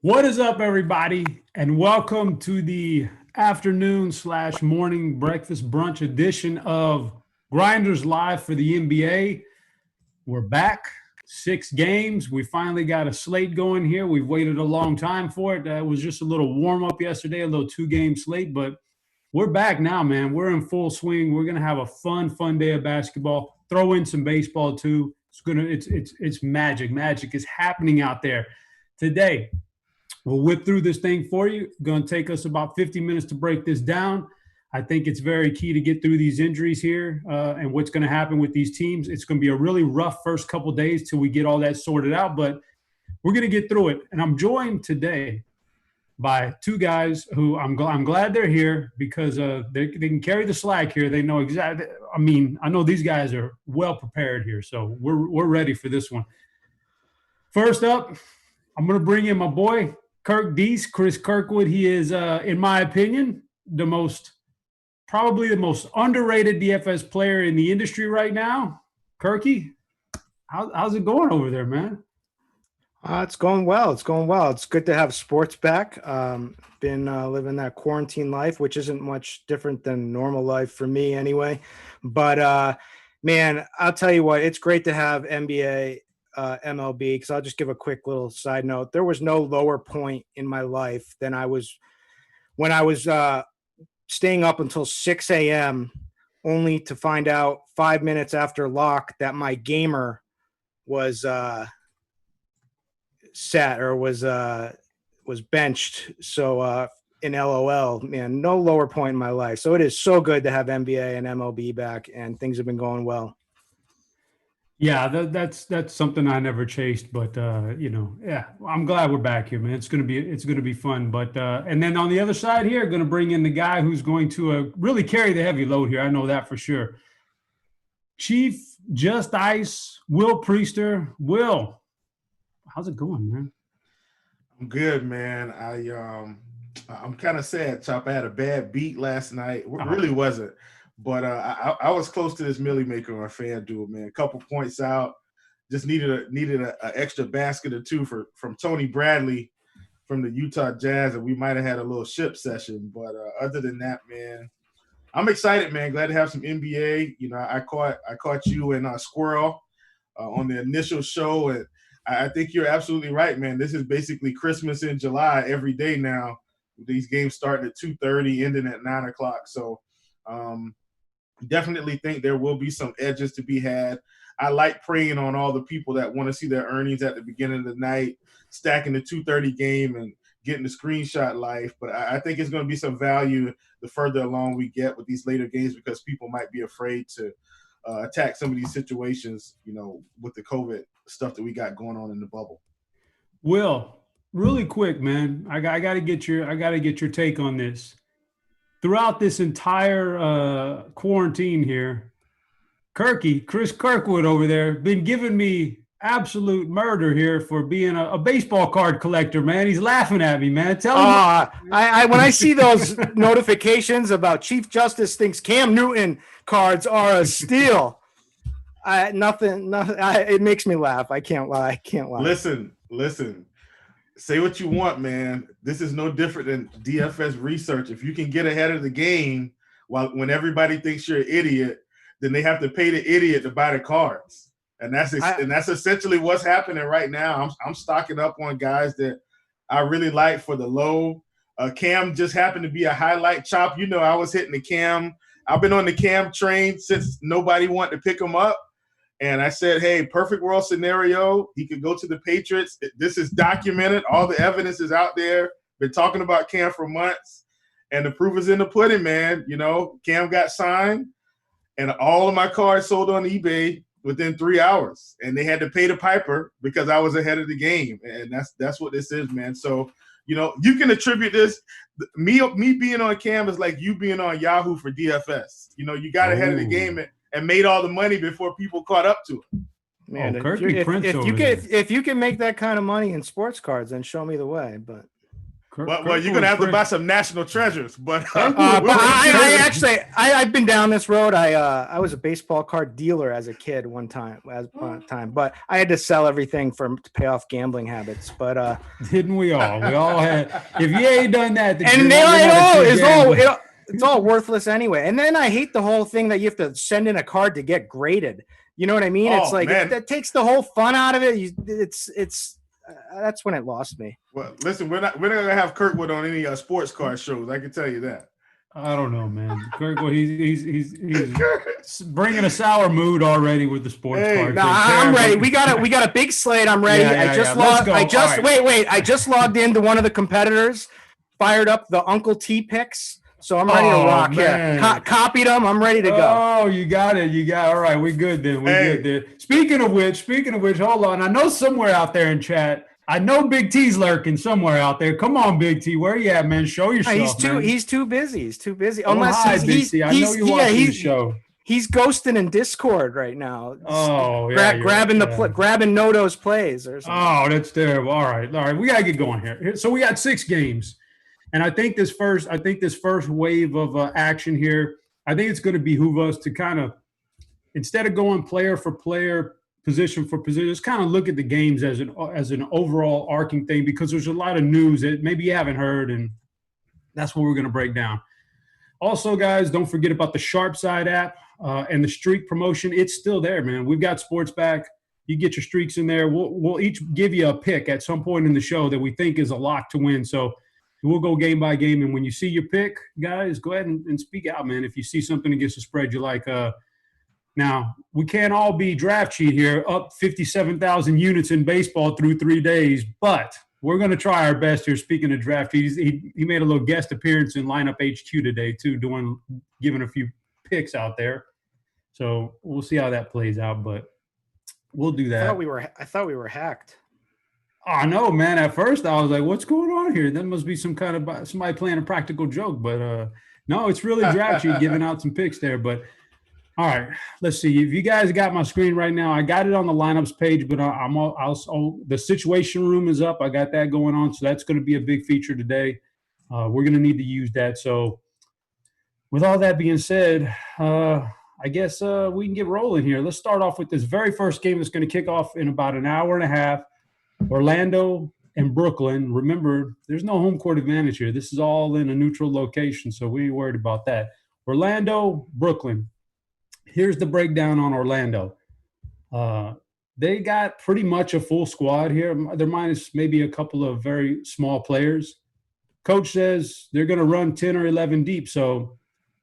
What is up, everybody, and welcome to the afternoon/morning breakfast brunch edition of Grinderslive for the NBA. We're back, 6 games. We finally got a slate going here. We've waited a long time for it. It was just a little warm-up yesterday, a little 2-game slate, but we're back now, man. We're in full swing. We're gonna have a fun day of basketball. Throw in some baseball too. It's magic. Magic is happening out there today. We'll whip through this thing for you. Going to take us about 50 minutes to break this down. I think it's very key to get through these injuries here and what's going to happen with these teams. It's going to be a really rough first couple of days till we get all that sorted out, but we're going to get through it. And I'm joined today by two guys who I'm glad they're here because they can carry the slack here. They know exactly. I mean, I know these guys are well prepared here, so we're ready for this one. First up, I'm going to bring in my boy, Kirk Deese, Chris Kirkwood. He is, in my opinion, probably the most underrated DFS player in the industry right now. Kirky, how's it going over there, man? It's going well. It's going well. It's good to have sports back. Been living that quarantine life, which isn't much different than normal life for me anyway. But, man, I'll tell you what, it's great to have NBA MLB, because I'll just give a quick little side note. There was no lower point in my life than when I was staying up until 6 a.m. only to find out 5 minutes after lock that my gamer was sat or was benched. So in LOL, man, no lower point in my life. So it is so good to have NBA and MLB back, and things have been going well. Yeah, that's something I never chased, but yeah, I'm glad we're back here, man. It's gonna be fun. But and then on the other side here, going to bring in the guy who's going to really carry the heavy load here. I know that for sure. Chief Just Ice, Will Priester. Will, how's it going, man? I'm good, man. I'm kind of sad, Chop. I had a bad beat last night. It really wasn't. But I was close to this Millie Maker on FanDuel, man. A couple points out. Just needed an extra basket or two from Tony Bradley from the Utah Jazz, and we might have had a little ship session. But other than that, man, I'm excited, man. Glad to have some NBA. You know, I caught you and Squirrel on the initial show, and I think you're absolutely right, man. This is basically Christmas in July every day now. These games starting at 2:30, ending at 9 o'clock. So. Definitely think there will be some edges to be had. I like preying on all the people that want to see their earnings at the beginning of the night, stacking the 2:30 game and getting the screenshot life. But I think it's going to be some value the further along we get with these later games, because people might be afraid to attack some of these situations, you know, with the COVID stuff that we got going on in the bubble. Will, really quick, man, I got to get your take on this. Throughout this entire quarantine here, Chris Kirkwood over there, been giving me absolute murder here for being a baseball card collector, man. He's laughing at me, man. Tell him. When I see those notifications about Chief Justice thinks Cam Newton cards are a steal, nothing. It makes me laugh. I can't lie. Listen. Say what you want, man. This is no different than DFS research. If you can get ahead of the game when everybody thinks you're an idiot, then they have to pay the idiot to buy the cards. And that's essentially what's happening right now. I'm stocking up on guys that I really like for the low. Cam just happened to be a highlight. Chop, you know, I was hitting the Cam. I've been on the Cam train since nobody wanted to pick him up. And I said, hey, perfect world scenario. He could go to the Patriots. This is documented. All the evidence is out there. Been talking about Cam for months. And the proof is in the pudding, man. You know, Cam got signed, and all of my cards sold on eBay within 3 hours. And they had to pay the piper because I was ahead of the game. And that's what this is, man. So, you know, you can attribute this. Me being on Cam is like you being on Yahoo for DFS. You know, you got ahead of the game and made all the money before people caught up to it. Man, if you can make that kind of money in sports cards, then show me the way. But Well, you're gonna have to buy some national treasures. But I've been down this road. I was a baseball card dealer as a kid one time, but I had to sell everything to pay off gambling habits. But didn't we all? We all had. If you ain't done that, it's all worthless anyway. And then I hate the whole thing that you have to send in a card to get graded. You know what I mean? It's like that takes the whole fun out of it. That's when it lost me. Well, listen, we're not gonna have Kirkwood on any sports card shows. I can tell you that. I don't know, man. Kirkwood, he's bringing a sour mood already with the sports card. Nah, I'm ready. We got a big slate. I'm ready. I just logged into one of the competitors, fired up the Uncle T picks. So I'm ready to rock here. Copied them. I'm ready to go. Oh, you got it. All right, we good then. Good then. Speaking of which, hold on. I know somewhere out there in chat, I know Big T's lurking somewhere out there. Come on, Big T. Where you at, man? Show yourself, He's too busy. Unless Big T. I know you're watching the show. He's ghosting in Discord right now. Grabbing Noto's plays or something. Oh, that's terrible. All right. We gotta get going here. So we got 6 games. And I think this first wave of action here, I think it's going to behoove us to kind of, instead of going player for player, position for position, just kind of look at the games as an overall arcing thing, because there's a lot of news that maybe you haven't heard, and that's what we're going to break down. Also, guys, don't forget about the Sharp Side app and the streak promotion. It's still there, man. We've got sports back. You get your streaks in there. We'll each give you a pick at some point in the show that we think is a lock to win. So we'll go game by game, and when you see your pick, guys, go ahead and speak out, man. If you see something against the spread you like. Now, we can't all be draft cheat here, up 57,000 units in baseball through 3 days, but we're going to try our best here. Speaking of draft cheat, he made a little guest appearance in Lineup HQ today, too, giving a few picks out there. So we'll see how that plays out, but we'll do that. I thought we were hacked. Oh, no, man. At first, I was like, what's going on here? That must be somebody playing a practical joke. But, no, it's really draft sheet giving out some picks there. But, all right, let's see. If you guys got my screen right now, I got it on the lineups page, but the situation room is up. I got that going on, so that's going to be a big feature today. We're going to need to use that. So, with all that being said, I guess we can get rolling here. Let's start off with this very first game that's going to kick off in about an hour and a half. Orlando and Brooklyn. Remember, there's no home court advantage here. This is all in a neutral location, so we ain't worried about that. Orlando, Brooklyn. Here's the breakdown on Orlando. They got pretty much a full squad here. They're minus maybe a couple of very small players. Coach says they're going to run 10 or 11 deep. So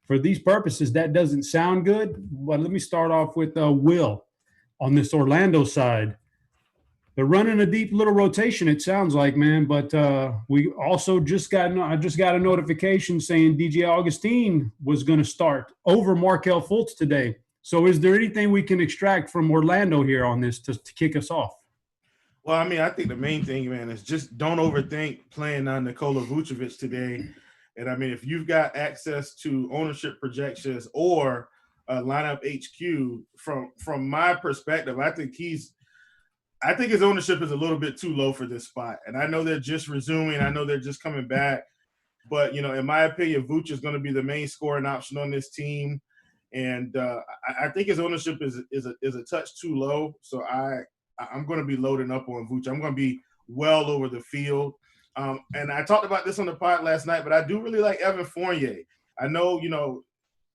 for these purposes, that doesn't sound good. But let me start off with Will on this Orlando side. They're running a deep little rotation, it sounds like, man. But we also I just got a notification saying DJ Augustine was going to start over Markelle Fultz today. So is there anything we can extract from Orlando here on this to kick us off? Well, I mean, I think the main thing, man, is just don't overthink playing on Nikola Vucevic today. And, I mean, if you've got access to ownership projections or lineup HQ, from my perspective, I think his ownership is a little bit too low for this spot. And I know they're just resuming. I know they're just coming back. But, you know, in my opinion, Vooch is going to be the main scoring option on this team. And I think his ownership is a touch too low. So I'm going to be loading up on Vooch. I'm going to be well over the field. And I talked about this on the pod last night, but I do really like Evan Fournier. I know, you know,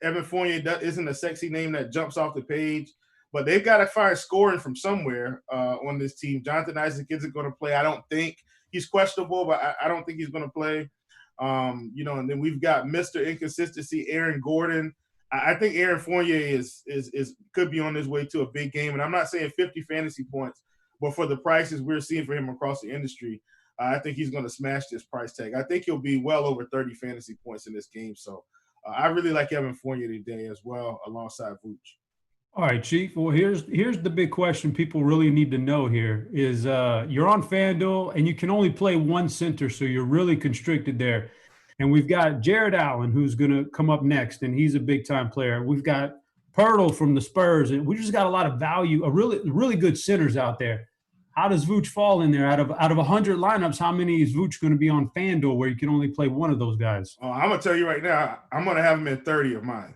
Evan Fournier isn't a sexy name that jumps off the page. But they've got to find scoring from somewhere on this team. Jonathan Isaac isn't going to play. I don't think he's questionable, but I don't think he's going to play. You know, and then we've got Mr. Inconsistency, Aaron Gordon. I think Aaron Fournier could be on his way to a big game. And I'm not saying 50 fantasy points, but for the prices we're seeing for him across the industry, I think he's going to smash this price tag. I think he'll be well over 30 fantasy points in this game. So I really like Evan Fournier today as well, alongside Vooch. All right, Chief. Well, here's the big question people really need to know here is you're on FanDuel and you can only play one center, so you're really constricted there. And we've got Jared Allen, who's going to come up next, and he's a big-time player. We've got Pirtle from the Spurs, and we just got a lot of value, a really good centers out there. how does Vooch fall in there? Out of 100 lineups, how many is Vooch going to be on FanDuel where you can only play one of those guys? Oh, I'm gonna tell you right now, I'm gonna have him in 30 of mine.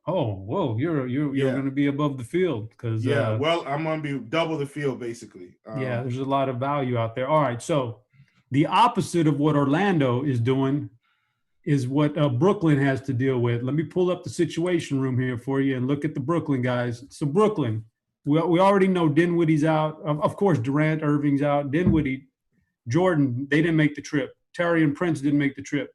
Oh, whoa! You're going to be above the field because well, I'm gonna be double the field basically. There's a lot of value out there. All right, so the opposite of what Orlando is doing is what Brooklyn has to deal with. Let me pull up the situation room here for you and look at the Brooklyn guys. So Brooklyn, we already know Dinwiddie's out. Of course, Durant, Irving's out. Dinwiddie, Jordan, they didn't make the trip. Terry and Prince didn't make the trip.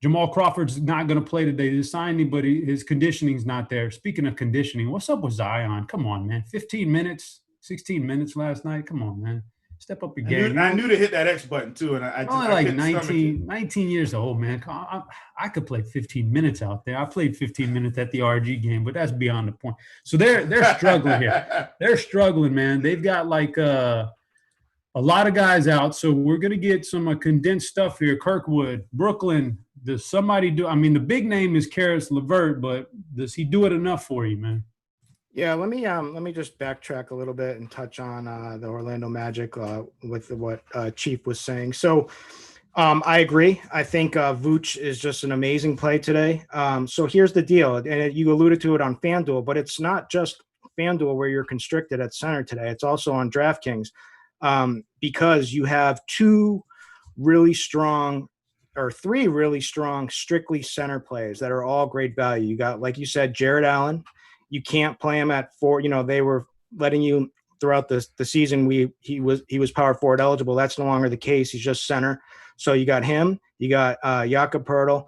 Jamal Crawford's not going to play today. They didn't sign anybody. His conditioning's not there. Speaking of conditioning, what's up with Zion? Come on, man. 15 minutes, 16 minutes last night. Come on, man. Step up your game. I knew to hit that X button too, and I only like 19 years old, man. I could play 15 minutes out there. I played 15 minutes at the RG game, but that's beyond the point. So they're struggling here. They're struggling, man. They've got like a lot of guys out, so we're going to get some condensed stuff here. Kirkwood, Brooklyn, does somebody do – I mean, the big name is Karis LeVert, but does he do it enough for you, man? Yeah, let me just backtrack a little bit and touch on the Orlando Magic with what Chief was saying. So I agree. I think Vooch is just an amazing play today. So here's the deal, and you alluded to it on FanDuel, but it's not just FanDuel where you're constricted at center today. It's also on Draftkings because you have three really strong strictly center plays that are all great value. You got, like you said, Jared Allen. You can't play him at 4. You know, they were letting you throughout the season. He was power forward eligible. That's no longer the case. He's just center. So you got him. You got Jakob Poeltl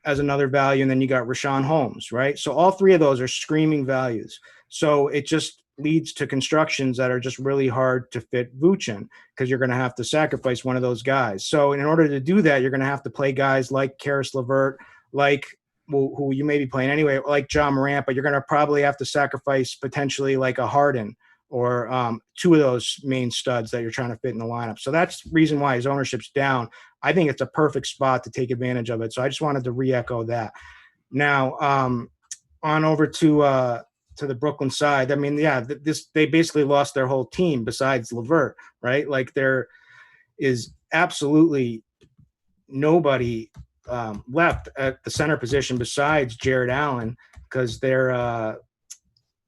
as another value, and then you got Rashawn Holmes, right? So all three of those are screaming values. So it just leads to constructions that are just really hard to fit Vooch in because you're going to have to sacrifice one of those guys. So in order to do that, you're going to have to play guys like Karis LeVert, like who you may be playing anyway, like John Morant, but you're going to probably have to sacrifice potentially like a Harden or two of those main studs that you're trying to fit in the lineup. So that's the reason why his ownership's down. I think it's a perfect spot to take advantage of it. So I just wanted to re-echo that. Now, on over to the Brooklyn side. I mean, yeah, they basically lost their whole team besides LeVert, right? Like there is absolutely nobody left at the center position besides Jared Allen because they're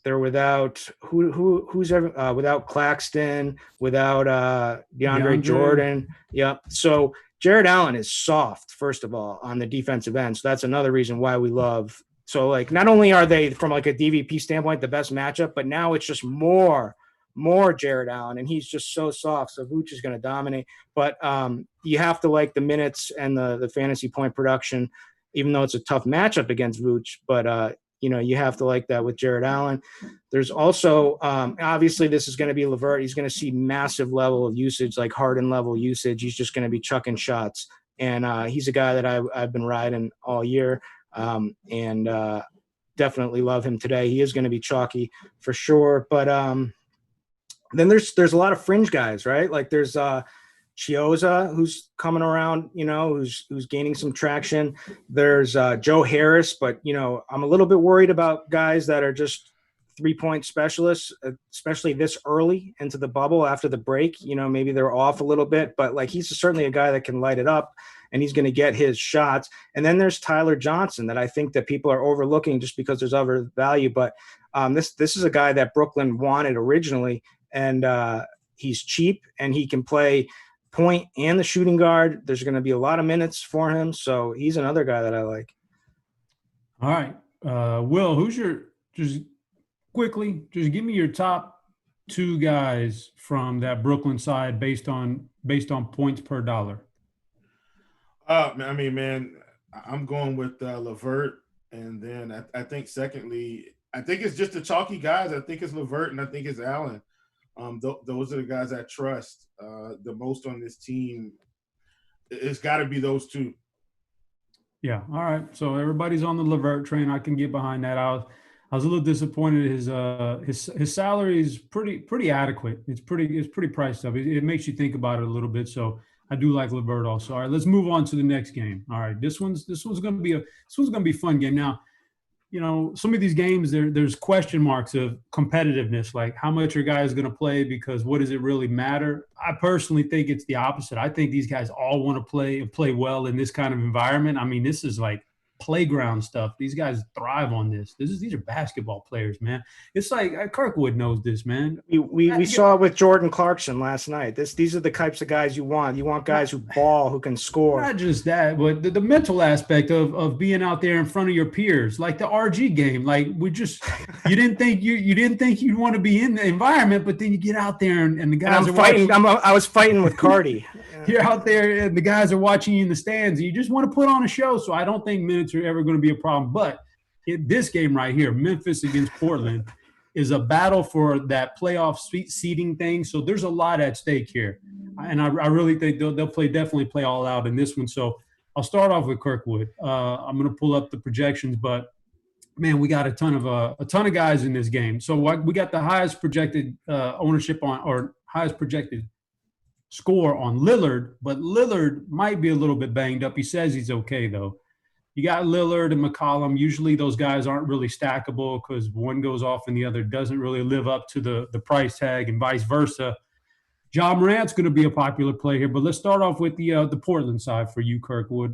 without without Claxton, without DeAndre Jordan. Yeah. So Jared Allen is soft, first of all, on the defensive end. So that's another reason why we love. So like not only are they from like a DVP standpoint the best matchup, but now it's just more Jared Allen, and he's just so soft. So Vooch is going to dominate. But you have to like the minutes and the fantasy point production, even though it's a tough matchup against Vooch. But you have to like that with Jared Allen. There's also obviously this is going to be LeVert. He's going to see massive level of usage, like Harden level usage. He's just going to be chucking shots, and he's a guy that I've been riding all year. And definitely love him today. He is going to be chalky for sure. But then there's a lot of fringe guys, right? Like there's Chioza, who's coming around, who's gaining some traction. There's Joe Harris, but I'm a little bit worried about guys that are just 3-point specialists, especially this early into the bubble after the break. Maybe they're off a little bit, but like he's certainly a guy that can light it up, and he's going to get his shots. And then there's Tyler Johnson that I think that people are overlooking just because there's other value. But this is a guy that Brooklyn wanted originally, and he's cheap, and he can play point and the shooting guard. There's going to be a lot of minutes for him, so he's another guy that I like. All right, Will, just give me your top 2 guys from that Brooklyn side based on points per dollar. I mean, man, I'm going with LeVert, and then I think secondly, I think it's just the chalky guys. I think it's LeVert, and I think it's Allen. Those are the guys I trust the most on this team. It's got to be those 2. Yeah. All right. So everybody's on the LeVert train. I can get behind that. I was a little disappointed. His salary is pretty adequate. It's pretty priced up. It makes you think about it a little bit. So I do like LeVert also. All right, let's move on to the next game. All right, this one's going to be a fun game. Now, some of these games there's question marks of competitiveness, like how much are guys going to play, because what does it really matter? I personally think it's the opposite. I think these guys all want to play well in this kind of environment. I mean, this is like playground stuff. These guys thrive on this. These are basketball players, man. It's like Kirkwood knows this, man. We saw it with Jordan Clarkson last night. These are the types of guys you want. You want guys who ball, who can score. Not just that, but the mental aspect of being out there in front of your peers, like the RG game. Like you didn't think you'd want to be in the environment, but then you get out there and the guys are fighting. I was fighting with Cardi. You're out there and the guys are watching you in the stands, and you just want to put on a show. So I don't think minutes are ever going to be a problem. But this game right here, Memphis against Portland, is a battle for that playoff seeding thing. So there's a lot at stake here. And I really think they'll definitely play all out in this one. So I'll start off with Kirkwood. I'm going to pull up the projections, but man, we got a ton of guys in this game. So we got the highest projected ownership on, or highest projected score on Lillard, but Lillard might be a little bit banged up. He says he's okay though. You got Lillard and McCollum. Usually those guys aren't really stackable because one goes off and the other doesn't really live up to the price tag, and vice versa. John Morant's going to be a popular play here, but let's start off with the Portland side for you, Kirkwood.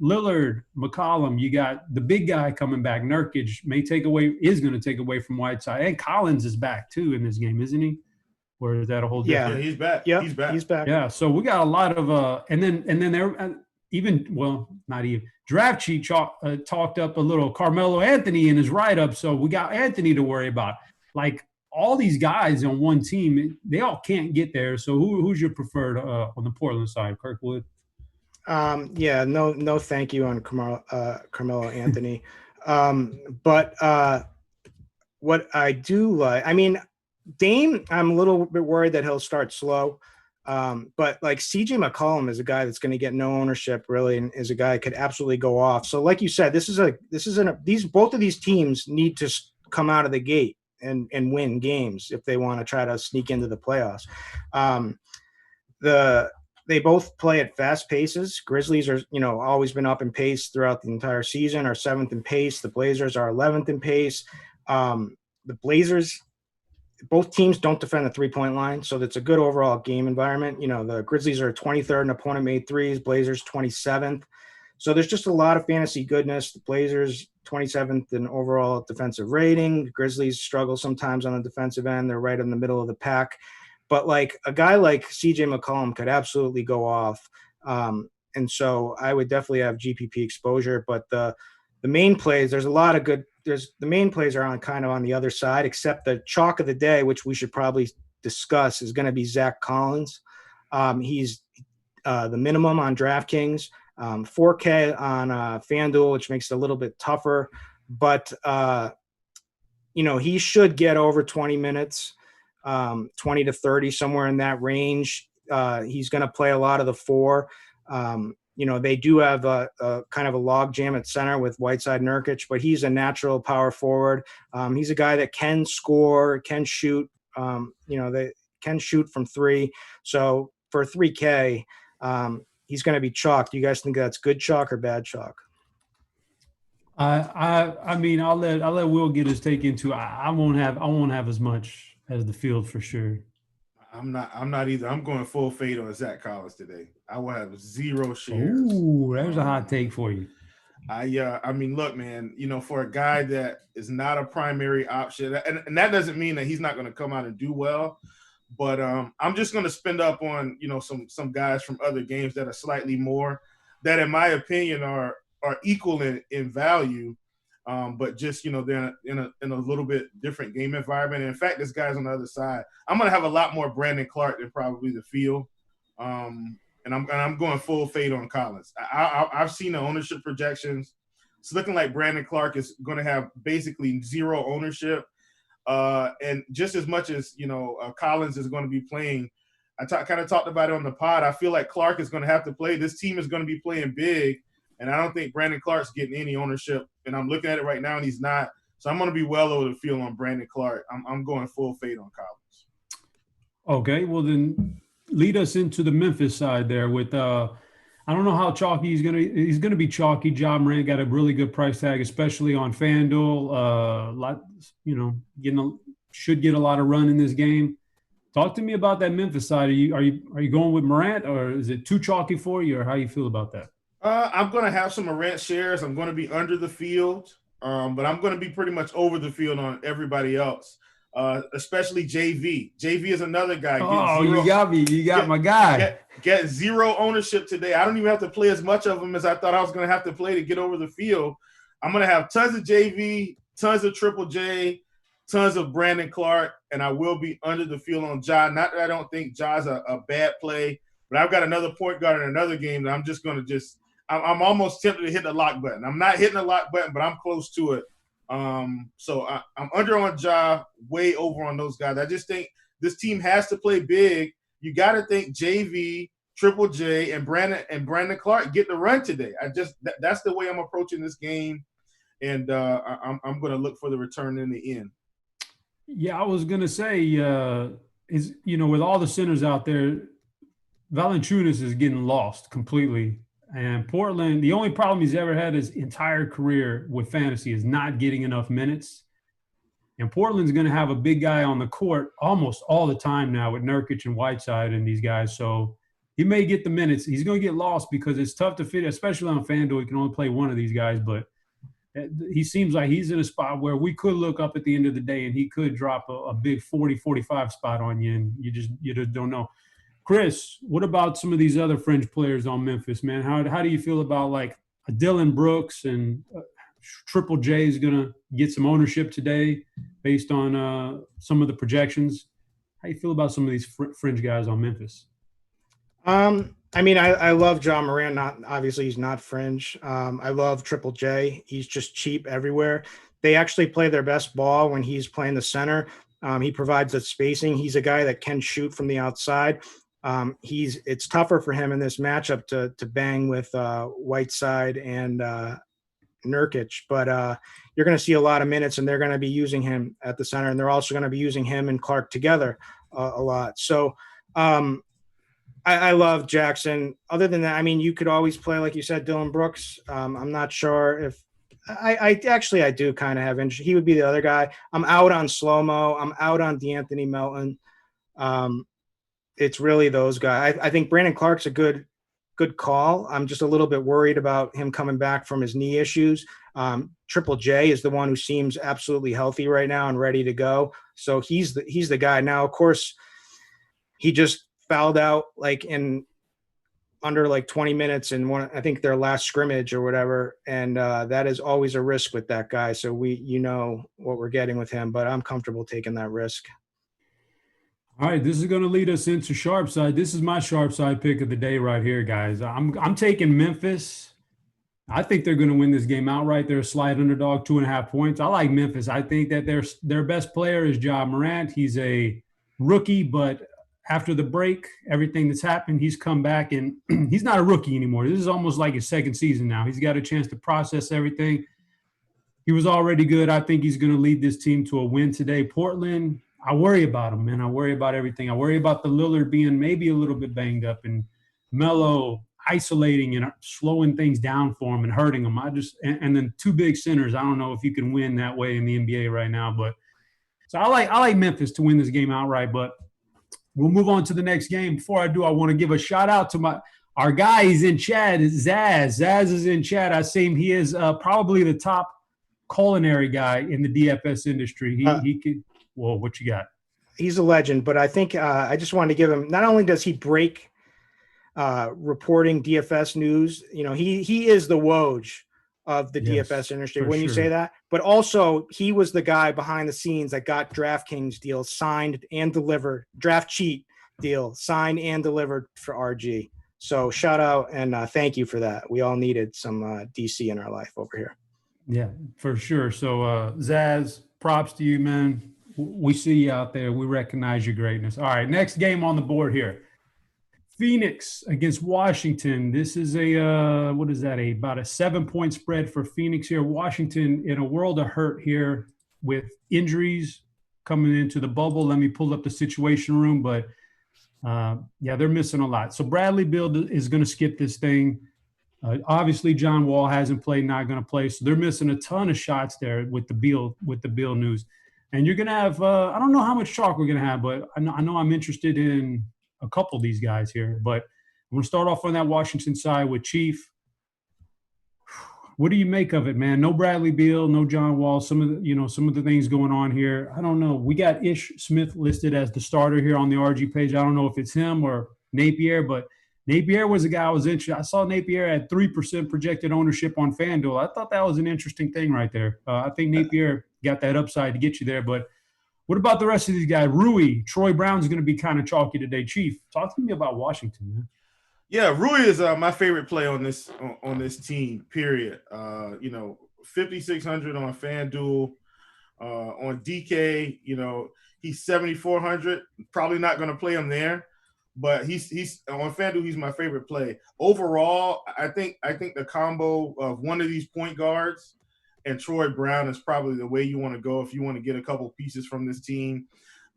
Lillard, McCollum, you got the big guy coming back. Nurkic is going to take away from Whiteside, and Collins is back too in this game, isn't he? Or is that a whole different? Yeah, he's back. Yeah, he's back. Yeah, so we got a lot of and then there not even Draft Sheet talked up a little Carmelo Anthony in his write-up, so we got Anthony to worry about. Like all these guys on one team, they all can't get there. So who's your preferred on the Portland side, Kirkwood? No, thank you on Carmelo Anthony. But what I do like, I mean, Dame, I'm a little bit worried that he'll start slow. But like CJ McCollum is a guy that's going to get no ownership really, and is a guy that could absolutely go off. So like you said, both of these teams need to come out of the gate and win games if they want to try to sneak into the playoffs. They both play at fast paces. Grizzlies are, always been up in pace throughout the entire season, are 7th in pace. The Blazers are 11th in pace. The Blazers, both teams don't defend the three-point line, so that's a good overall game environment. The Grizzlies are 23rd in opponent made threes, Blazers 27th. So there's just a lot of fantasy goodness. The Blazers 27th in overall defensive rating. The Grizzlies struggle sometimes on the defensive end. They're right in the middle of the pack. But like a guy like CJ McCollum could absolutely go off. And so I would definitely have GPP exposure. But the main plays, the main plays are on the other side, except the chalk of the day, which we should probably discuss, is going to be Zach Collins. He's the minimum on DraftKings, 4K on FanDuel, which makes it a little bit tougher. But, he should get over 20 minutes, 20 to 30, somewhere in that range. He's going to play a lot of the four. They do have a kind of a log jam at center with Whiteside, Nurkic, but he's a natural power forward. He's a guy that can score, can shoot. They can shoot from three. So for 3K, he's going to be chalk. Do you guys think that's good chalk or bad chalk? I mean, I'll let Will get his take into. I won't have as much as the field for sure. I'm not either. I'm going full fade on Zach Collins today. I will have 0 shares. Ooh, there's a hot take for you. I mean, look, man, for a guy that is not a primary option, and that doesn't mean that he's not going to come out and do well, but I'm just going to spend up on, some guys from other games that are slightly more, that in my opinion are equal in value, but just, they're in a little bit different game environment. And in fact, this guy's on the other side. I'm going to have a lot more Brandon Clark than probably the field. And I'm going full fade on Collins. I've seen the ownership projections. It's looking like Brandon Clark is going to have basically 0 ownership. And just as much as, Collins is going to be playing, I kind of talked about it on the pod. I feel like Clark is going to have to play. This team is going to be playing big. And I don't think Brandon Clark's getting any ownership. And I'm looking at it right now, and he's not. So I'm going to be well over the field on Brandon Clark. I'm going full fade on Collins. Okay, well then lead us into the Memphis side there with I don't know how chalky he's gonna be chalky. Ja Morant got a really good price tag, especially on FanDuel. Should get a lot of run in this game. Talk to me about that Memphis side. Are you going with Morant, or is it too chalky for you, or how you feel about that? I'm going to have some Morant shares. I'm going to be under the field, but I'm going to be pretty much over the field on everybody else, especially JV. JV is another guy. You got me. You got my guy. Get zero ownership today. I don't even have to play as much of him as I thought I was going to have to play to get over the field. I'm going to have tons of JV, tons of Triple J, tons of Brandon Clark, and I will be under the field on Ja. Not that I don't think Ja's a bad play, but I've got another point guard in another game that I'm just going to I'm almost tempted to hit the lock button. I'm not hitting the lock button, but I'm close to it. So I'm under on Ja, way over on those guys. I just think this team has to play big. You got to think JV, Triple J, and Brandon Clark get the run today. That's the way I'm approaching this game, and I'm going to look for the return in the end. Yeah, I was gonna say, with all the centers out there, Valanciunas is getting lost completely. And Portland, the only problem he's ever had his entire career with fantasy is not getting enough minutes. And Portland's going to have a big guy on the court almost all the time now with Nurkic and Whiteside and these guys. So he may get the minutes. He's going to get lost because it's tough to fit, especially on FanDuel. You can only play one of these guys, but he seems like he's in a spot where we could look up at the end of the day and he could drop a big 40, 45 spot on you, and you just don't know. Chris, what about some of these other fringe players on Memphis, man? How do you feel about like a Dylan Brooks and Triple J is going to get some ownership today based on some of the projections? How do you feel about some of these fringe guys on Memphis? I love Ja Morant. Obviously, he's not fringe. I love Triple J. He's just cheap everywhere. They actually play their best ball when he's playing the center. He provides the spacing. He's a guy that can shoot from the outside. It's tougher for him in this matchup to bang with Whiteside and Nurkic, but you're going to see a lot of minutes, and they're going to be using him at the center, and they're also going to be using him and Clark together a lot. So I love Jackson. Other than that, you could always play, like you said, Dylan Brooks. I'm not sure if I do kind of have interest. He would be the other guy. I'm out on Slow-Mo. I'm out on DeAnthony Melton. It's really those guys. I think Brandon Clark's a good call. I'm just a little bit worried about him coming back from his knee issues. Triple J is the one who seems absolutely healthy right now and ready to go. So he's the guy. Now, of course, he just fouled out like in under like 20 minutes in I think their last scrimmage or whatever. And that is always a risk with that guy. So what we're getting with him, but I'm comfortable taking that risk. All right, this is going to lead us into sharp side. This is my sharp side pick of the day right here, guys. I'm taking Memphis. I think they're going to win this game outright. They're a slight underdog, 2.5 points. I like Memphis. I think that their best player is Ja Morant. He's a rookie, but after the break, everything that's happened, he's come back, and he's not a rookie anymore. This is almost like his second season now. He's got a chance to process everything. He was already good. I think he's going to lead this team to a win today. Portland, I worry about him, man. I worry about everything. I worry about the Lillard being maybe a little bit banged up and Melo isolating and slowing things down for him and hurting him. And then two big centers. I don't know if you can win that way in the NBA right now, but so I like Memphis to win this game outright. But we'll move on to the next game. Before I do, I want to give a shout out to our guy. He's in chat. Zaz. Zaz is in chat. I see him. He is probably the top culinary guy in the DFS industry. He could. Well, what you got? He's a legend, but I think I just wanted to give him, not only does he break reporting DFS news, he is the Woj of the DFS industry when you say that, but also he was the guy behind the scenes that got Draftkings deal signed and delivered, draft cheat deal signed and delivered for RG. So shout out and thank you for that. We all needed some DC in our life over here. Yeah, for sure. So Zaz, props to you, man. We see you out there. We recognize your greatness. All right, next game on the board here. Phoenix against Washington. This is about a 7-point spread for Phoenix here. Washington in a world of hurt here with injuries coming into the bubble. Let me pull up the situation room, but Yeah, they're missing a lot. So Bradley Beal is going to skip this thing. Obviously, John Wall hasn't played, not going to play. So they're missing a ton of shots there with the Beal news. And you're going to have, I don't know how much chalk we're going to have, but I know I'm interested in a couple of these guys here. But I'm going to start off on that Washington side with Chief. What do you make of it, man? No Bradley Beal, no John Wall. Some of the things going on here. I don't know. We got Ish Smith listed as the starter here on the RG page. I don't know if it's him or Napier, but Napier was a guy I was interested. I saw Napier at 3% projected ownership on FanDuel. I thought that was an interesting thing right there. I think Napier got that upside to get you there. But what about the rest of these guys? Rui, Troy Brown's going to be kind of chalky today. Chief, talk to me about Washington, man. Yeah, Rui is my favorite play on this team. Period. 5,600 on FanDuel, on DK. He's 7,400. Probably not going to play him there, but he's on FanDuel. He's my favorite play overall. I think the combo of one of these point guards and Troy Brown is probably the way you want to go if you want to get a couple pieces from this team.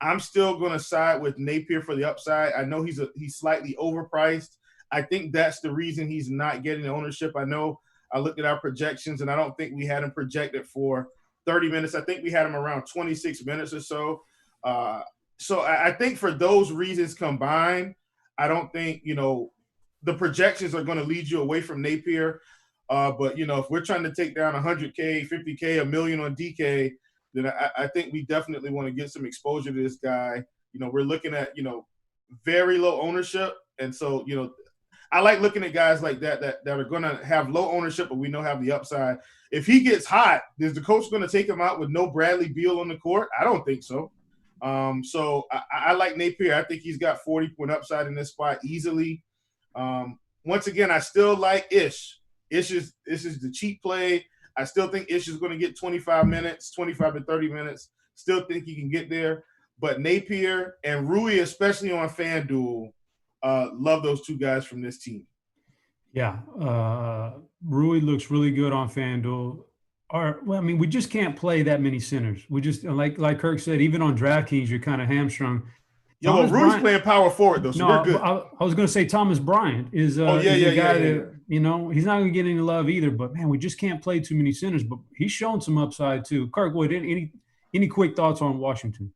I'm still going to side with Napier for the upside. I know he's slightly overpriced. I think that's the reason he's not getting ownership. I know I looked at our projections, and I don't think we had him projected for 30 minutes. I think we had him around 26 minutes or so. So I think for those reasons combined, I don't think, the projections are going to lead you away from Napier. But, if we're trying to take down 100K, 50K, $1 million on DK, then I think we definitely want to get some exposure to this guy. We're looking at, very low ownership. And so, I like looking at guys like that are going to have low ownership, but we know have the upside. If he gets hot, is the coach going to take him out with no Bradley Beal on the court? I don't think so. So I like Napier. I think he's got 40-point upside in this spot easily. Once again, I still like Ish. Ish is the cheap play. I still think Ish is going to get 25 to 30 minutes. Still think he can get there. But Napier and Rui, especially on FanDuel, love those two guys from this team. Yeah. Rui looks really good on FanDuel. We just can't play that many centers. We just, like Kirk said, even on DraftKings, you're kind of hamstrung. Yeah, well, Rui's playing power forward, though, so we're good. I was going to say Thomas Bryant is a guy that, he's not going to get any love either. But, man, we just can't play too many centers. But he's shown some upside, too. Kirkwood, any quick thoughts on Washington?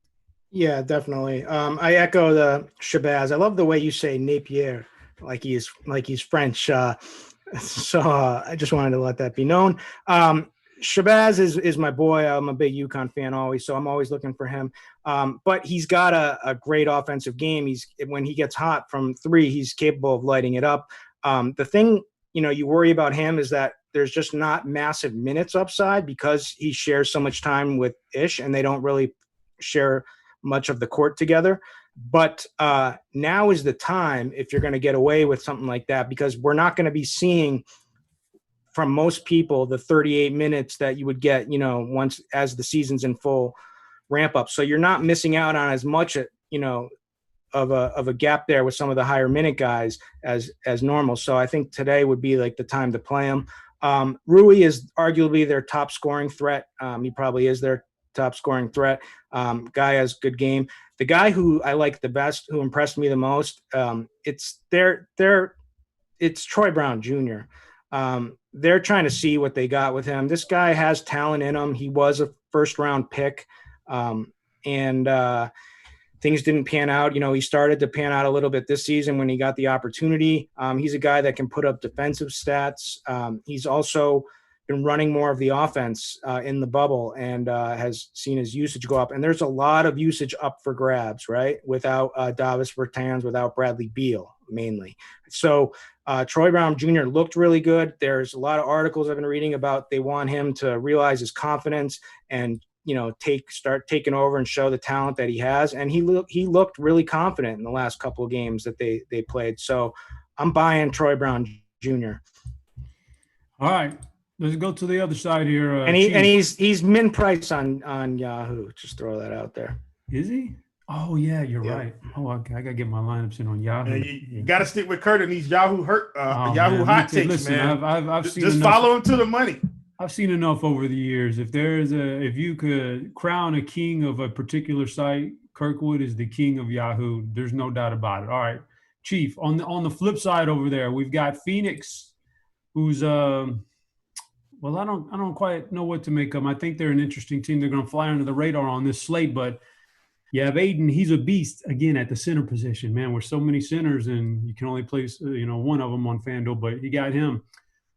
Yeah, definitely. I echo the Shabazz. I love the way you say Napier, like he's French. So I just wanted to let that be known. Shabazz is my boy. I'm a big UConn fan always, so I'm always looking for him. But he's got a great offensive game. When he gets hot from three, he's capable of lighting it up. The thing, you worry about him is that there's just not massive minutes upside because he shares so much time with Ish, and they don't really share much of the court together. But now is the time if you're going to get away with something like that, because we're not going to be seeing from most people the 38 minutes that you would get, once as the season's in full ramp up. So you're not missing out on as much, of a gap there with some of the higher minute guys as normal. So I think today would be like the time to play him. Rui is arguably their top scoring threat. He probably is their top scoring threat. Guy has good game. The guy who I like the best, who impressed me the most, it's Troy Brown Jr. They're trying to see what they got with him. This guy has talent in him. He was a first round pick, and things didn't pan out. He started to pan out a little bit this season when he got the opportunity. He's a guy that can put up defensive stats. He's also been running more of the offense in the bubble and has seen his usage go up. And there's a lot of usage up for grabs, right? Without Davis Bertans, without Bradley Beal, mainly. So Troy Brown Jr. looked really good. There's a lot of articles I've been reading about they want him to realize his confidence and, start taking over and show the talent that he has. And he looked really confident in the last couple of games that they played. So I'm buying Troy Brown Jr. All right. Let's go to the other side here. And he's min price on Yahoo. Just throw that out there. Is he? Oh yeah, you're right. Oh, I gotta get my lineups in on Yahoo. You got to stick with Kurt and these Yahoo hot takes, listen, man. I've seen just enough, follow him to the money. I've seen enough over the years. If you could crown a king of a particular site, Kirkwood is the king of Yahoo. There's no doubt about it. All right, Chief. On the flip side over there, we've got Phoenix, who's well, I don't quite know what to make of them. I think they're an interesting team. They're going to fly under the radar on this slate, but you have Aiden. He's a beast again at the center position. Man, we're so many centers, and you can only place one of them on FanDuel, but you got him.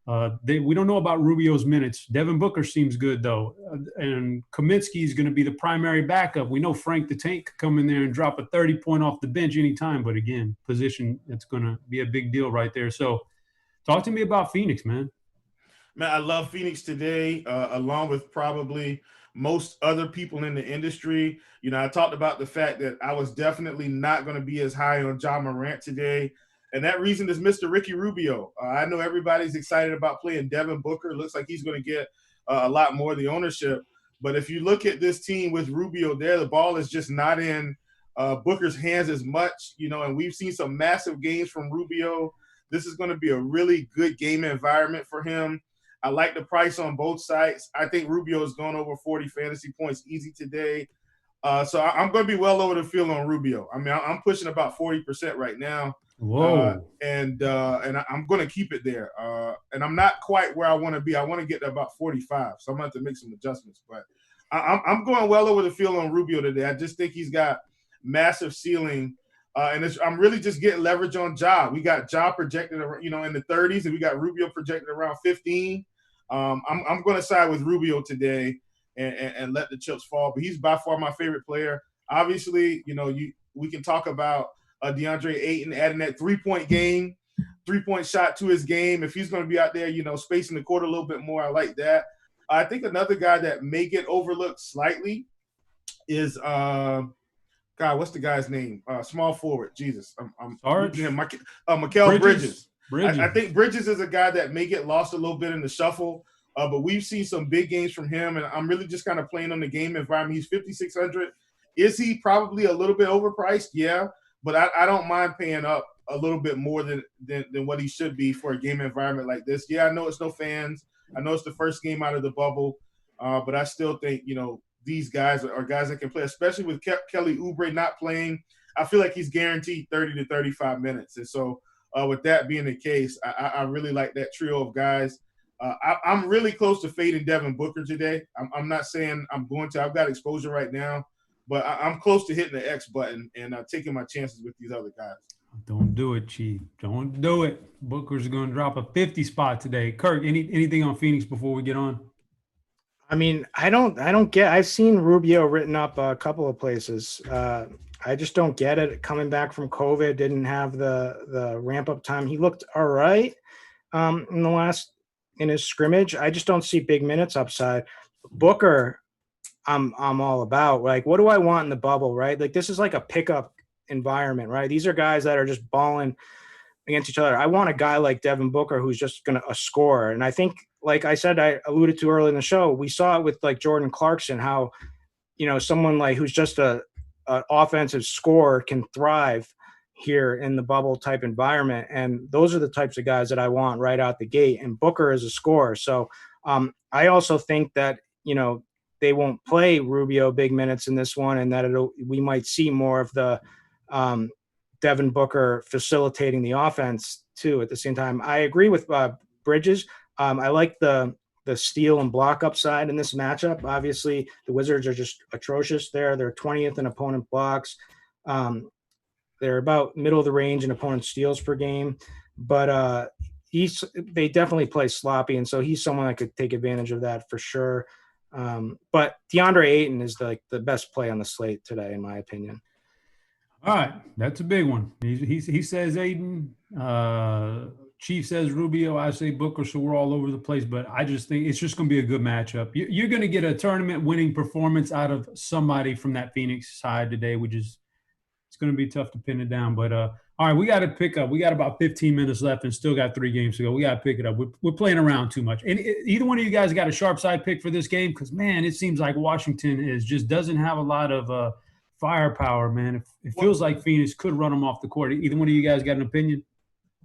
We don't know about Rubio's minutes. Devin Booker seems good though, and Kaminsky is going to be the primary backup. We know Frank the Tank could come in there and drop a 30-point off the bench anytime, but again, position, it's going to be a big deal right there. So, talk to me about Phoenix, man. Man, I love Phoenix today, along with probably most other people in the industry. I talked about the fact that I was definitely not going to be as high on Ja Morant today. And that reason is Mr. Ricky Rubio. I know everybody's excited about playing Devin Booker. Looks like he's going to get a lot more of the ownership. But if you look at this team with Rubio there, the ball is just not in Booker's hands as much, and we've seen some massive games from Rubio. This is going to be a really good game environment for him. I like the price on both sides. I think Rubio is going over 40 fantasy points easy today. So I'm going to be well over the field on Rubio. I mean, I'm pushing about 40% right now. Whoa. And I'm going to keep it there. And I'm not quite where I want to be. I want to get to about 45. So I'm going to have to make some adjustments. But I'm going well over the field on Rubio today. I just think he's got massive ceiling. I'm really just getting leverage on Ja. We got Ja projected, in the 30s, and we got Rubio projected around 15. I'm going to side with Rubio today and let the chips fall. But he's by far my favorite player. Obviously, we can talk about DeAndre Ayton adding that 3-point game, 3-point shot to his game. If he's going to be out there, spacing the court a little bit more, I like that. I think another guy that may get overlooked slightly is what's the guy's name? Small forward. Jesus, I'm Mikal Bridges. I think Bridges is a guy that may get lost a little bit in the shuffle, but we've seen some big games from him, and I'm really just kind of playing on the game environment. He's 5,600. Is he probably a little bit overpriced? Yeah, but I don't mind paying up a little bit more than what he should be for a game environment like this. Yeah, I know it's no fans. I know it's the first game out of the bubble, but I still think, these guys are guys that can play, especially with Kelly Oubre not playing. I feel like he's guaranteed 30 to 35 minutes. And so with that being the case, I really like that trio of guys. I'm really close to fading Devin Booker today. I'm not saying I'm going to. I've got exposure right now, but I'm close to hitting the X button and taking my chances with these other guys. Don't do it, Chief. Don't do it. Booker's going to drop a 50 spot today. Kirk, anything on Phoenix before we get on? I mean, I don't get. I've seen Rubio written up a couple of places. I just don't get it. Coming back from COVID, didn't have the ramp up time. He looked all right in his scrimmage. I just don't see big minutes upside. Booker, I'm all about. Like, what do I want in the bubble, right? Like, this is like a pickup environment, right? These are guys that are just balling against each other. I want a guy like Devin Booker who's just going to score. And I think, like I said, I alluded to early in the show, we saw it with like Jordan Clarkson, how, someone like who's just an offensive scorer can thrive here in the bubble type environment. And those are the types of guys that I want right out the gate. And Booker is a scorer. So I also think that, they won't play Rubio big minutes in this one, and that we might see more of the Devin Booker facilitating the offense too at the same time. I agree with Bridges. I like the steal and block upside in this matchup. Obviously, the Wizards are just atrocious there. They're 20th in opponent blocks. They're about middle of the range in opponent steals per game. But they definitely play sloppy, and so he's someone that could take advantage of that for sure. But DeAndre Ayton is the best play on the slate today, in my opinion. All right, that's a big one. He says Ayton. Chief says Rubio. I say Booker. So we're all over the place. But I just think it's just going to be a good matchup. You're going to get a tournament-winning performance out of somebody from that Phoenix side today, which is it's going to be tough to pin it down. But all right, we got to pick up. We got about 15 minutes left and still got 3 games to go. We got to pick it up. We're playing around too much. And either one of you guys got a sharp side pick for this game? Because, man, it seems like Washington just doesn't have a lot of firepower, man. It feels like Phoenix could run them off the court. Either one of you guys got an opinion?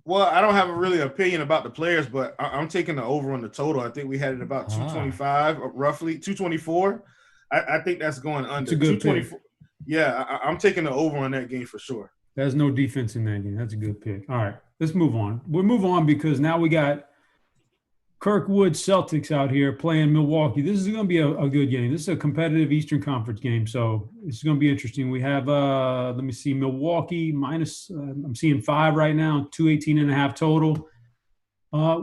Well, I don't have a really opinion about the players, but I'm taking the over on the total. I think we had it about 225, roughly 224. I think that's going under. It's a good pick. Yeah, I'm taking the over on that game for sure. There's no defense in that game. That's a good pick. All right, let's move on. We'll move on because now we got Kirkwood Celtics out here playing Milwaukee. This is going to be a good game. This is a competitive Eastern Conference game, so it's going to be interesting. We have, let me see, Milwaukee minus, I'm seeing 5 right now, 218.5 total.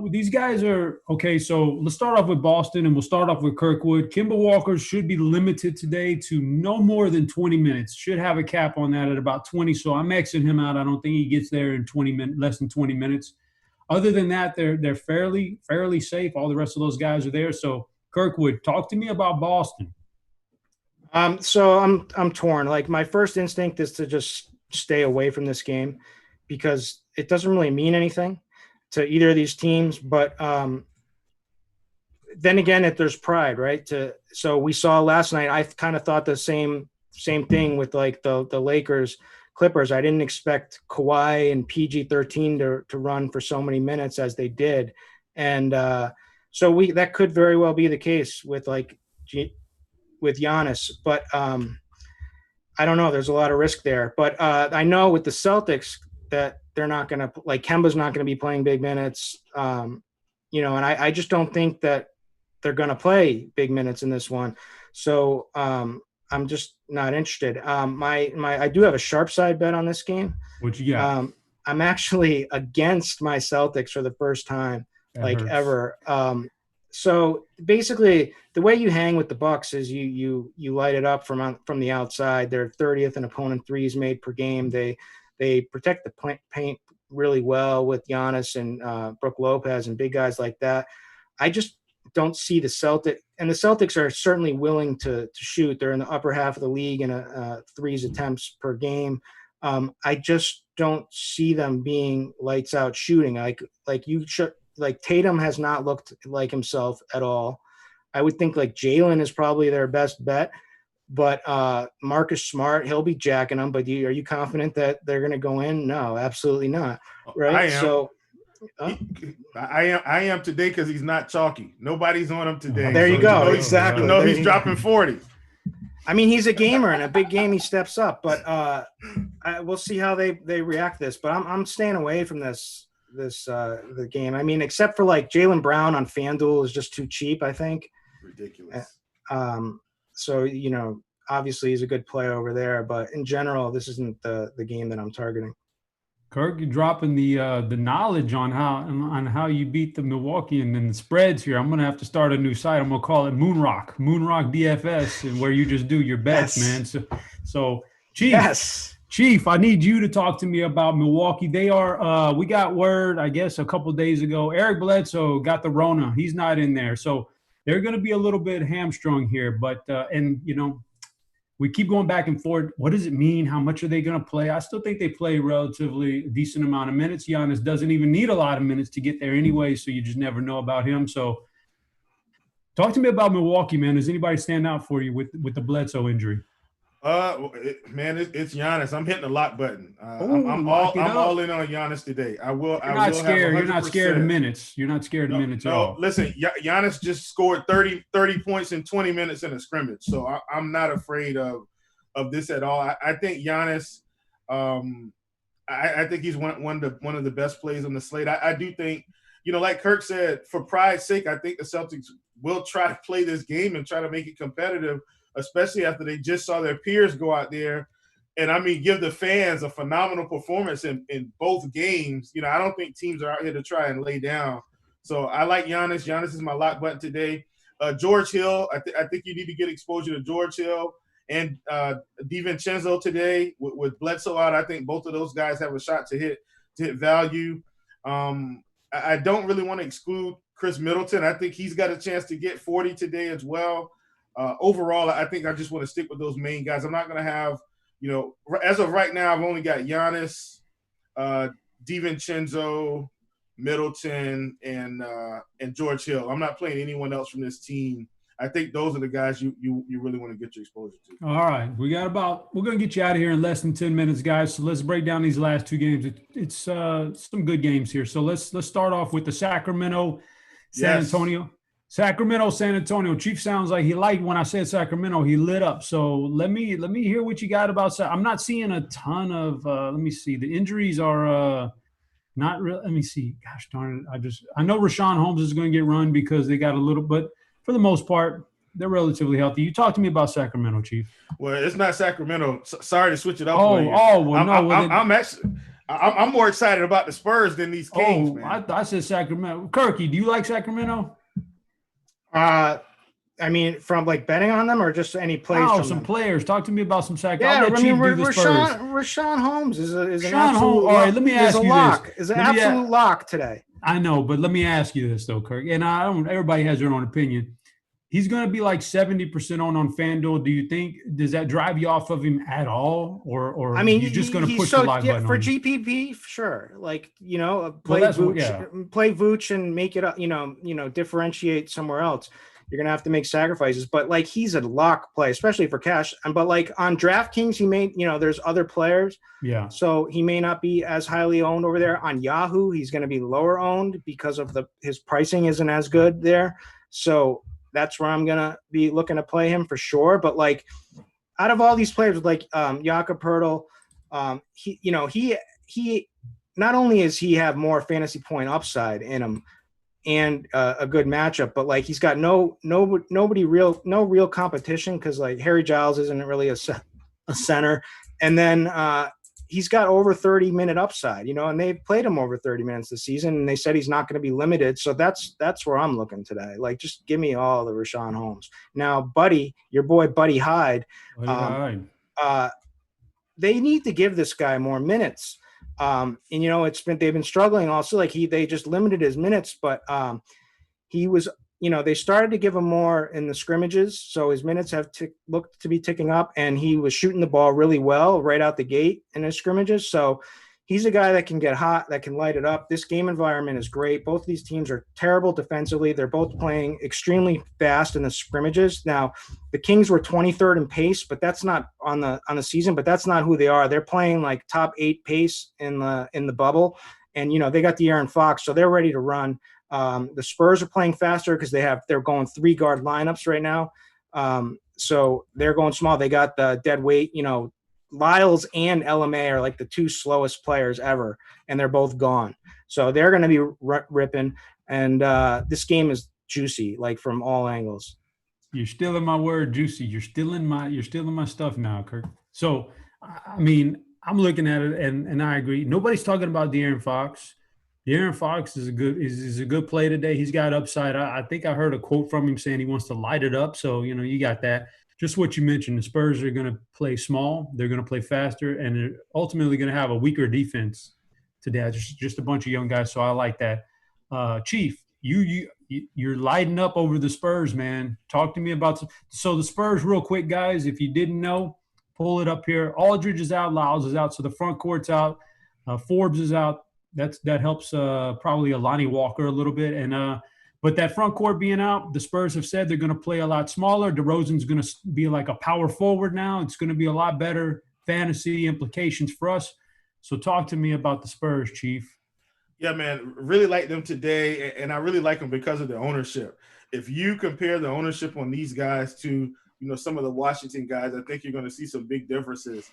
These guys are, okay, so let's start off with Boston, and we'll start off with Kirkwood. Kemba Walker should be limited today to no more than 20 minutes. Should have a cap on that at about 20, so I'm Xing him out. I don't think he gets there in 20 minutes, less than 20 minutes. Other than that, they're fairly safe. All the rest of those guys are there. So Kirkwood, talk to me about Boston. So I'm torn. Like, my first instinct is to just stay away from this game because it doesn't really mean anything to either of these teams. But then again, if there's pride, right? So we saw last night. I kind of thought the same thing with like the Lakers. Clippers. I didn't expect Kawhi and PG-13 to run for so many minutes as they did. And so that could very well be the case with with Giannis, but I don't know. There's a lot of risk there, but I know with the Celtics that they're not going to, like, Kemba's not going to be playing big minutes, and I just don't think that they're going to play big minutes in this one. So I'm just not interested. I do have a sharp side bet on this game. What you got? I'm actually against my Celtics for the first time, ever. So basically, the way you hang with the Bucks is you light it up from the outside. They're 30th in opponent threes made per game. They protect the paint really well with Giannis and Brook Lopez and big guys like that. I just don't see the Celtics are certainly willing to shoot. They're in the upper half of the league in threes attempts per game. I just don't see them being lights out shooting. Like Tatum has not looked like himself at all. I would think like Jalen is probably their best bet, but Marcus Smart, he'll be jacking them. But are you confident that they're going to go in? No, absolutely not. Right. I am. So I am today because he's not chalky. Nobody's on him today. There you go. Exactly. No, he's dropping 40. I mean, he's a gamer. In a big game, he steps up. But we'll see how they react to this. But I'm staying away from the game. I mean, except for like Jaylen Brown on FanDuel is just too cheap, I think. Ridiculous. So, obviously he's a good player over there. But in general, this isn't the game that I'm targeting. Kirk, you're dropping the knowledge on how you beat the Milwaukee and then the spreads here. I'm gonna have to start a new site. I'm gonna call it Moonrock DFS, and where you just do your bets, yes. man. So Chief, I need you to talk to me about Milwaukee. They are we got word, I guess, a couple of days ago. Eric Bledsoe got the Rona. He's not in there, so they're gonna be a little bit hamstrung here. But we keep going back and forth. What does it mean? How much are they going to play? I still think they play relatively decent amount of minutes. Giannis doesn't even need a lot of minutes to get there anyway, so you just never know about him. So talk to me about Milwaukee, man. Does anybody stand out for you with the Bledsoe injury? It's Giannis. I'm hitting the lock button. I'm all in on Giannis today. You're not scared. You're not scared of minutes. You're not scared of minutes at all. Listen, Giannis just scored 30 points in 20 minutes in a scrimmage, so I'm not afraid of this at all. I think Giannis. I think he's one of the best players on the slate. I do think, like Kirk said, for pride's sake, I think the Celtics will try to play this game and try to make it competitive, especially after they just saw their peers go out there and, give the fans a phenomenal performance in both games. I don't think teams are out here to try and lay down. So I like Giannis. Giannis is my lock button today. George Hill, I think you need to get exposure to George Hill and DiVincenzo today with Bledsoe out. I think both of those guys have a shot to hit value. I don't really want to exclude Chris Middleton. I think he's got a chance to get 40 today as well. Overall, I think I just want to stick with those main guys. I'm not going to have, as of right now, I've only got Giannis, DiVincenzo, Middleton, and George Hill. I'm not playing anyone else from this team. I think those are the guys you really want to get your exposure to. All right. We're going to get you out of here in less than 10 minutes, guys. So let's break down these last two games. It's some good games here. So let's start off with the Sacramento, San Antonio. Sacramento, San Antonio. Chief sounds like he liked when I said Sacramento. He lit up. So let me hear what you got about. I'm not seeing a ton of. Let me see. The injuries are not real. Let me see. Gosh darn it! I know Rashawn Holmes is going to get run because they got a little, but for the most part, they're relatively healthy. You talk to me about Sacramento, Chief. Well, it's not Sacramento. Sorry to switch it up. I'm more excited about the Spurs than these Kings. Man. I said Sacramento. Kirky, do you like Sacramento? I mean, from like betting on them or just any plays? Oh, some players. Talk to me about some Sacramento. Yeah, Rashawn Holmes is an absolute. All right, let me ask you lock. this. Is an absolute lock today. I know, but let me ask you this though, Kirk. And everybody has their own opinion. He's going to be like 70% on FanDuel. Do you think does that drive you off of him at all, or I mean, you're just going to push the live button for on GPP? Sure, like play Vooch and make it up. Differentiate somewhere else. You're going to have to make sacrifices, but like he's a lock play, especially for cash. But like on DraftKings, he may, there's other players. Yeah. So he may not be as highly owned over there. On Yahoo, he's going to be lower owned because of his pricing isn't as good there. So that's where I'm going to be looking to play him for sure. But like out of all these players, like Jakob Poeltl, he not only is he have more fantasy point upside in him, and a good matchup, but like he's got no real competition because like Harry Giles isn't really a center, and then he's got over 30-minute upside, and they've played him over 30 minutes this season, and they said he's not going to be limited, so that's where I'm looking today. Like just give me all the Rashawn Holmes. Now, Buddy, your boy Buddy Hyde, they need to give this guy more minutes. And they've been struggling also. Like they just limited his minutes, but he was, they started to give him more in the scrimmages, so his minutes have looked to be ticking up, and he was shooting the ball really well right out the gate in his scrimmages. So he's a guy that can get hot, that can light it up. This game environment is great. Both of these teams are terrible defensively. They're both playing extremely fast in the scrimmages. Now, the Kings were 23rd in pace, but that's not on the season, but that's not who they are. They're playing like top 8 pace in the bubble. And, they got the Aaron Fox, so they're ready to run. The Spurs are playing faster because they're going 3-guard lineups right now. So they're going small. They got the dead weight, Lyles and LMA are like the 2 slowest players ever, and they're both gone. So they're going to be ripping, and this game is juicy, like from all angles. You're stealing my word, juicy. You're stealing my stuff now, Kirk. So, I mean, I'm looking at it, and I agree. Nobody's talking about De'Aaron Fox. De'Aaron Fox is a good play today. He's got upside. I think I heard a quote from him saying he wants to light it up. So, you got that. Just what you mentioned, the Spurs are going to play small. They're going to play faster, and they're ultimately going to have a weaker defense today. Just a bunch of young guys, so I like that. Chief, you're lighting up over the Spurs, man. Talk to me about – so the Spurs, real quick, guys, if you didn't know, pull it up here. Aldridge is out. Lyles is out. So the front court's out. Forbes is out. That helps probably Alani Walker a little bit. And but that front court being out, the Spurs have said they're going to play a lot smaller. DeRozan's going to be like a power forward now. It's going to be a lot better fantasy implications for us. So talk to me about the Spurs, Chief. Yeah, man, really like them today, and I really like them because of the ownership. If you compare the ownership on these guys to, some of the Washington guys, I think you're going to see some big differences.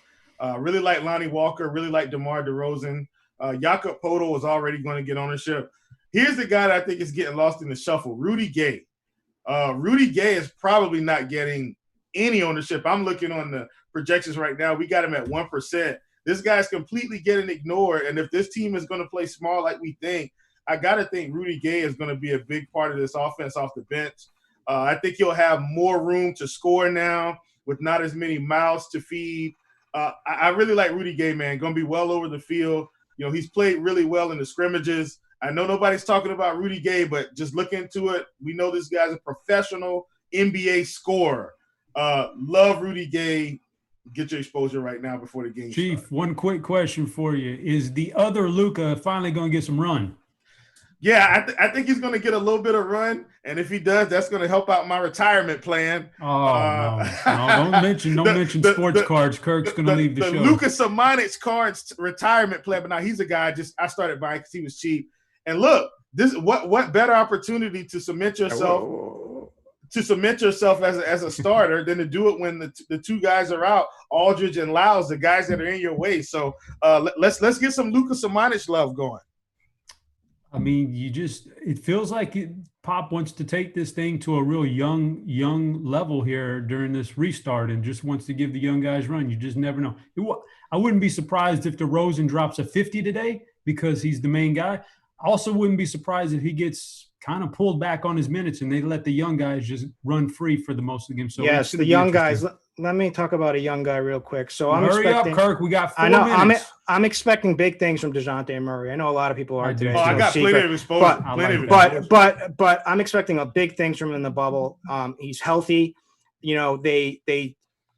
Really like Lonnie Walker, really like DeMar DeRozan. Jakob Poeltl was already going to get ownership. Here's the guy that I think is getting lost in the shuffle, Rudy Gay. Rudy Gay is probably not getting any ownership. I'm looking on the projections right now. We got him at 1%. This guy's completely getting ignored, and if this team is going to play small like we think, I got to think Rudy Gay is going to be a big part of this offense off the bench. I think he'll have more room to score now with not as many mouths to feed. I really like Rudy Gay, man. Going to be well over the field. He's played really well in the scrimmages. I know nobody's talking about Rudy Gay, but just look into it. We know this guy's a professional NBA scorer. Love Rudy Gay. Get your exposure right now before the game Chief, starts. One quick question for you. Is the other Luka finally going to get some run? Yeah, I think he's going to get a little bit of run, and if he does, that's going to help out my retirement plan. No, don't mention sports cards. Kirk's going to leave the show. The Luka Samanic cards retirement plan, but now he's a guy I started buying because he was cheap, And look, this what better opportunity to cement yourself as a starter than to do it when the two guys are out, Aldridge and Lyles, the guys that are in your way. So let's get some Luka Samanic love going. I mean, it feels like Pop wants to take this thing to a real young level here during this restart and just wants to give the young guys run. You just never know. I wouldn't be surprised if DeRozan drops a 50 today because he's the main guy. I also wouldn't be surprised if he gets kind of pulled back on his minutes and they let the young guys just run free for the most of the game. So yes, the young guys. Let me talk about a young guy real quick. So hurry up, Kirk. We got 4 minutes. I'm expecting big things from DeJounte Murray. I know a lot of people are today. I got plenty of exposure. But I'm expecting a big things from him in the bubble. He's healthy. You know, they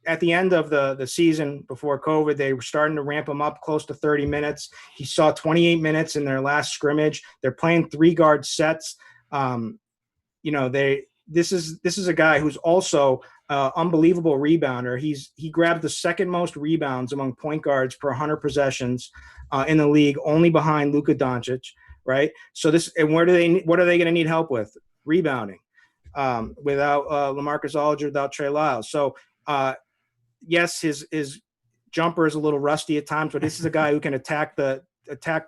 at the end of the season before COVID, they were starting to ramp him up close to 30 minutes. He saw 28 minutes in their last scrimmage. They're playing 3-guard sets. This is a guy who's also unbelievable rebounder. He grabbed the second most rebounds among point guards per 100 possessions in the league, only behind Luka Doncic. Right. So what are they going to need help with? Rebounding without LaMarcus Aldridge, without Trey Lyles. So yes, his jumper is a little rusty at times, but this is a guy who can attack the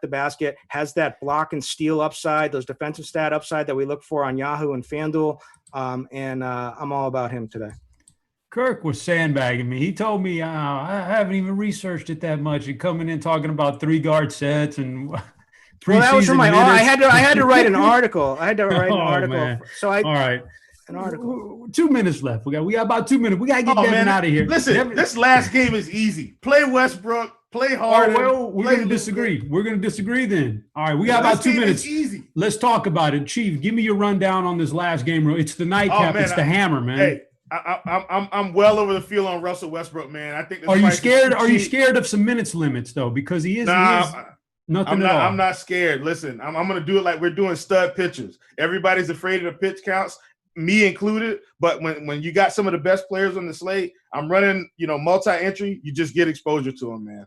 basket, has that block and steal upside, those defensive stat upside that we look for on Yahoo and FanDuel. And I'm all about him today. Kirk was sandbagging me. He told me I haven't even researched it that much and coming in talking about 3-guard sets and that was from my I had to write an article. Man. So all right. An article. 2 minutes left. We got about 2 minutes. We got to get Devin out of here. Listen, this last game is easy. Play Westbrook. Play Harden. We're going to disagree. We're going to disagree then. All right, we got about 2 minutes. Easy. Let's talk about it. Chief, give me your rundown on this last game. It's the nightcap. It's the hammer, man. Hey, I'm well over the field on Russell Westbrook, man. I think. Are you scared? Are you scared of some minutes limits though? Because he is. Nothing at all. I'm not scared. Listen, I'm going to do it like we're doing stud pitchers. Everybody's afraid of the pitch counts, me included. But when you got some of the best players on the slate, I'm running, multi-entry. You just get exposure to them, man.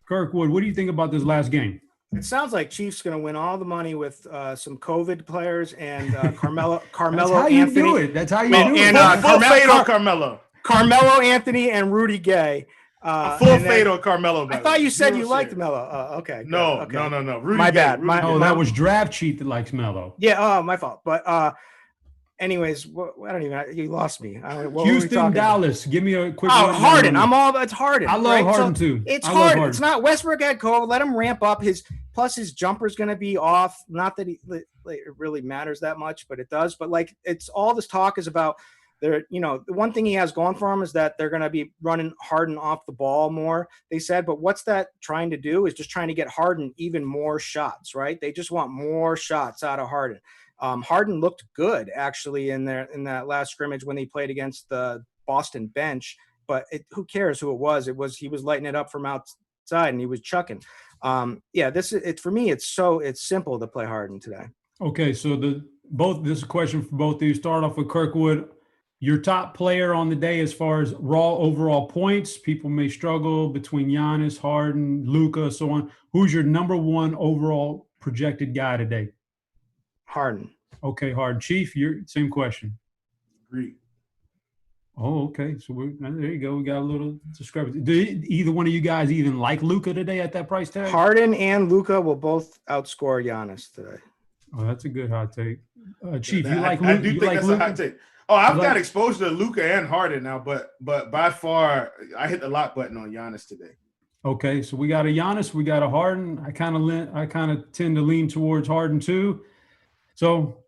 Kirkwood, what do you think about this last game? It sounds like Chiefs going to win all the money with some COVID players and Carmelo That's how you Anthony. Do it. That's how you do it. And full fade on Carmelo. Carmelo Anthony and Rudy Gay. Full fade on Carmelo. I thought you said you liked Melo. Okay. No. Rudy my Gay, bad. That was Draft Cheat that likes Melo. Yeah. My fault. But anyways, I don't even. You lost me. Houston, Dallas. Give me a quick. Harden. It's Harden. I love Harden too. It's Harden. It's not Westbrook had COVID. Let him ramp up. His jumper's going to be off. Not that it really matters that much, but it does. But it's all this talk is about. The one thing he has going for him is that they're going to be running Harden off the ball more, they said. But what's that trying to do is just trying to get Harden even more shots, right? They just want more shots out of Harden. Harden looked good actually in that last scrimmage when they played against the Boston bench. But who cares who it was? He was lighting it up from outside and he was chucking. For me. It's simple to play Harden today. Okay, so this is a question for both of you. Start off with Kirkwood. Your top player on the day as far as raw overall points. People may struggle between Giannis, Harden, Luka, so on. Who's your number one overall projected guy today? Harden. Okay, Harden. Chief, same question. Agreed. Oh, okay. So there you go. We got a little discrepancy. Do either one of you guys even like Luka today at that price tag? Harden and Luka will both outscore Giannis today. Oh, that's a good hot take. Chief, you like Luka? I do think that's a hot take. Oh, I've got exposure to Luka and Harden now, but by far, I hit the lock button on Giannis today. Okay, so we got a Giannis, we got a Harden. I kind of tend to lean towards Harden too. So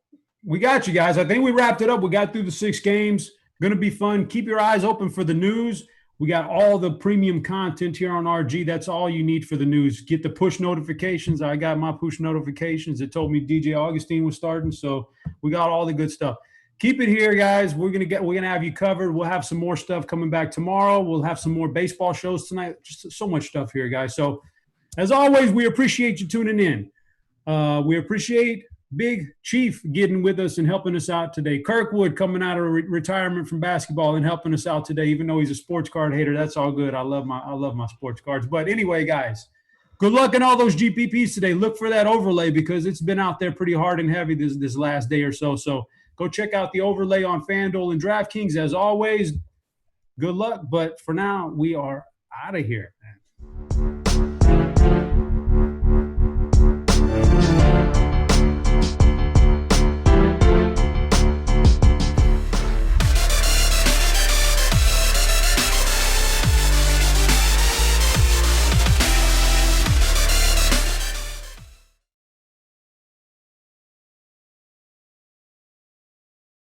we got you guys. I think we wrapped it up. We got through the 6 games. Going to be fun. Keep your eyes open for the news. We got all the premium content here on RG. That's all you need for the news. Get the push notifications. I got my push notifications. It told me DJ Augustine was starting, so we got all the good stuff. Keep it here, guys. We're gonna have you covered. We'll have some more stuff coming back tomorrow. We'll have some more baseball shows tonight. Just so much stuff here, guys. So, as always, we appreciate you tuning in. We appreciate Big Chief getting with us and helping us out today. Kirkwood coming out of retirement from basketball and helping us out today. Even though he's a sports card hater, that's all good. I love my sports cards. But anyway, guys, Good luck in all those GPPs today. Look for that overlay because it's been out there pretty hard and heavy this last day or so. So go check out the overlay on FanDuel and DraftKings. As always, good luck. But for now, we are out of here.